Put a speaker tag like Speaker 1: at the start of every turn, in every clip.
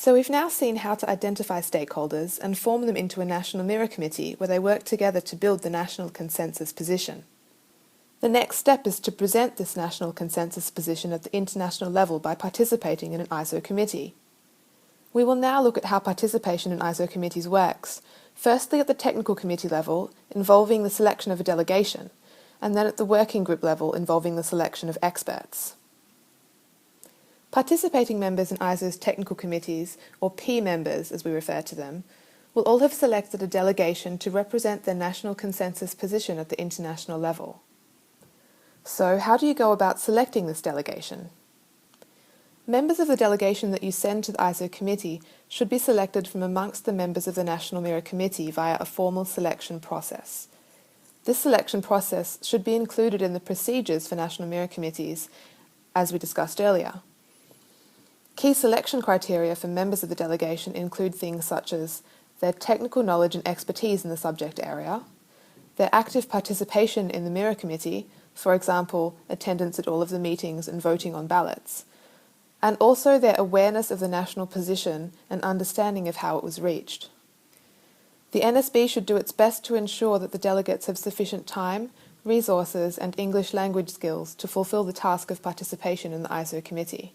Speaker 1: So we've now seen how to identify stakeholders and form them into a National Mirror Committee where they work together to build the national consensus position. The next step is to present this national consensus position at the international level by participating in an ISO committee. We will now look at how participation in ISO committees works, firstly at the technical committee level, involving the selection of a delegation, and then at the working group level, involving the selection of experts. Participating members in ISO's technical committees, or P members as we refer to them, will all have selected a delegation to represent their national consensus position at the international level. So, how do you go about selecting this delegation? Members of the delegation that you send to the ISO committee should be selected from amongst the members of the National Mirror Committee via a formal selection process. This selection process should be included in the procedures for National Mirror Committees, as we discussed earlier. Key selection criteria for members of the delegation include things such as their technical knowledge and expertise in the subject area, their active participation in the Mirror Committee, for example, attendance at all of the meetings and voting on ballots, and also their awareness of the national position and understanding of how it was reached. The NSB should do its best to ensure that the delegates have sufficient time, resources and English language skills to fulfil the task of participation in the ISO committee.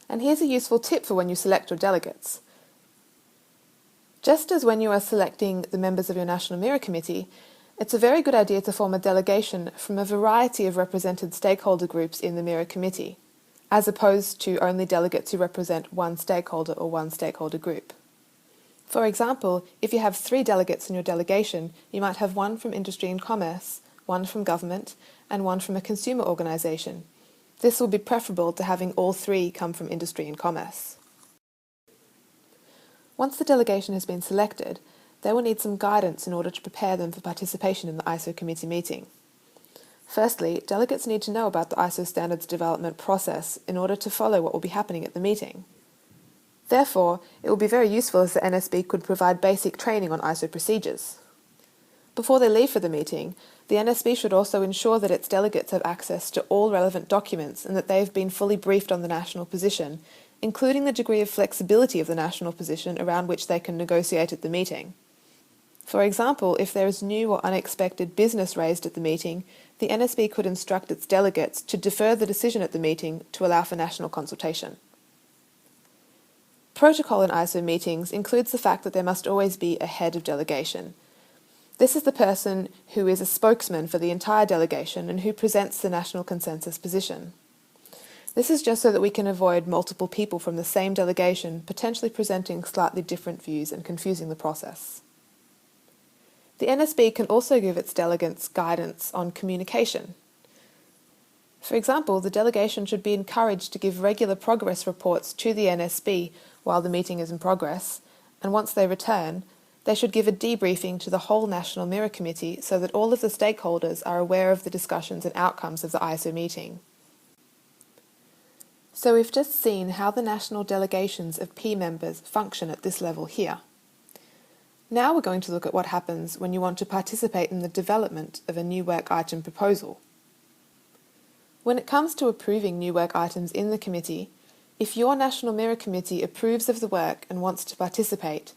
Speaker 1: And here's a useful tip for when you select your delegates. Just as when you are selecting the members of your National Mirror Committee, it's a very good idea to form a delegation from a variety of represented stakeholder groups in the Mirror Committee, as opposed to only delegates who represent one stakeholder or one stakeholder group. For example, if you have 3 delegates in your delegation, you might have one from industry and commerce, one from government, and one from a consumer organisation. This will be preferable to having all 3 come from industry and commerce. Once the delegation has been selected, they will need some guidance in order to prepare them for participation in the ISO committee meeting. Firstly, delegates need to know about the ISO standards development process in order to follow what will be happening at the meeting. Therefore, it will be very useful if the NSB could provide basic training on ISO procedures. Before they leave for the meeting, the NSB should also ensure that its delegates have access to all relevant documents and that they have been fully briefed on the national position, including the degree of flexibility of the national position around which they can negotiate at the meeting. For example, if there is new or unexpected business raised at the meeting, the NSB could instruct its delegates to defer the decision at the meeting to allow for national consultation. Protocol in ISO meetings includes the fact that there must always be a head of delegation. This is the person who is a spokesman for the entire delegation and who presents the national consensus position. This is just so that we can avoid multiple people from the same delegation potentially presenting slightly different views and confusing the process. The NSB can also give its delegates guidance on communication. For example, the delegation should be encouraged to give regular progress reports to the NSB while the meeting is in progress, and once they return, they should give a debriefing to the whole National Mirror Committee so that all of the stakeholders are aware of the discussions and outcomes of the ISO meeting. So we've just seen how the national delegations of P members function at this level here. Now we're going to look at what happens when you want to participate in the development of a new work item proposal. When it comes to approving new work items in the committee, if your National Mirror Committee approves of the work and wants to participate,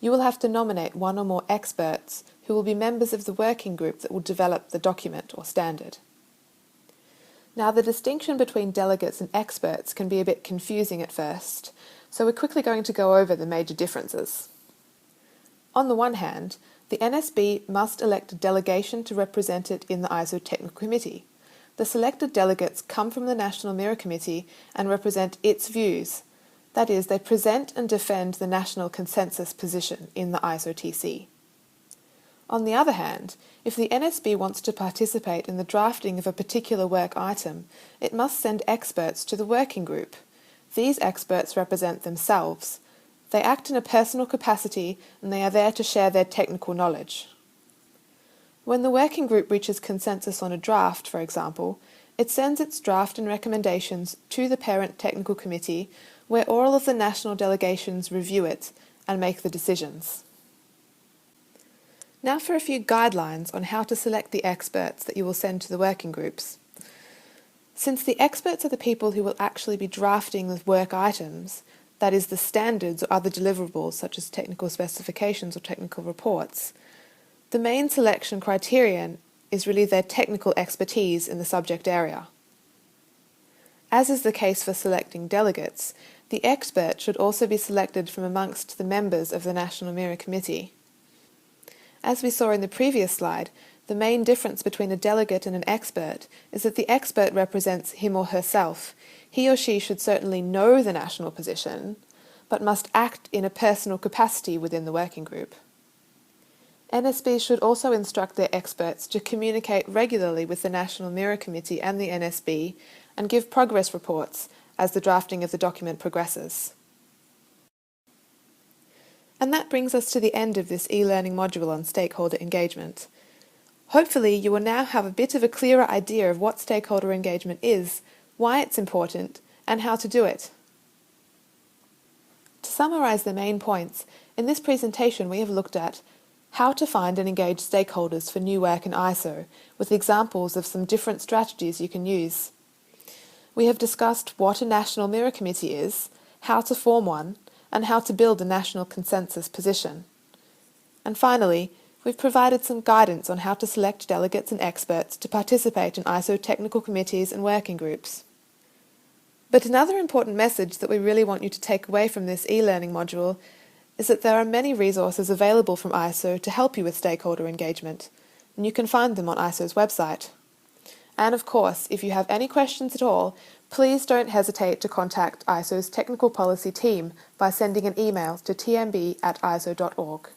Speaker 1: you will have to nominate one or more experts who will be members of the working group that will develop the document or standard. Now, the distinction between delegates and experts can be a bit confusing at first, so we're quickly going to go over the major differences. On the one hand, the NSB must elect a delegation to represent it in the ISO Technical Committee. The selected delegates come from the National Mirror Committee and represent its views. That is, they present and defend the national consensus position in the ISO TC. On the other hand, if the NSB wants to participate in the drafting of a particular work item, it must send experts to the working group. These experts represent themselves. They act in a personal capacity and they are there to share their technical knowledge. When the working group reaches consensus on a draft, for example, it sends its draft and recommendations to the parent technical committee where all of the national delegations review it and make the decisions. Now for a few guidelines on how to select the experts that you will send to the working groups. Since the experts are the people who will actually be drafting the work items, that is, the standards or other deliverables such as technical specifications or technical reports, the main selection criterion is really their technical expertise in the subject area. As is the case for selecting delegates, the expert should also be selected from amongst the members of the National Mirror Committee. As we saw in the previous slide, the main difference between a delegate and an expert is that the expert represents him or herself. He or she should certainly know the national position, but must act in a personal capacity within the working group. NSBs should also instruct their experts to communicate regularly with the National Mirror Committee and the NSB and give progress reports as the drafting of the document progresses. And that brings us to the end of this e-learning module on stakeholder engagement. Hopefully you will now have a bit of a clearer idea of what stakeholder engagement is, why it's important, and how to do it. To summarise the main points, in this presentation we have looked at how to find and engage stakeholders for new work in ISO, with examples of some different strategies you can use. We have discussed what a National Mirror Committee is, how to form one, and how to build a national consensus position. And finally, we've provided some guidance on how to select delegates and experts to participate in ISO technical committees and working groups. But another important message that we really want you to take away from this e-learning module is that there are many resources available from ISO to help you with stakeholder engagement, and you can find them on ISO's website. And of course, if you have any questions at all, please don't hesitate to contact ISO's technical policy team by sending an email to tmb@iso.org.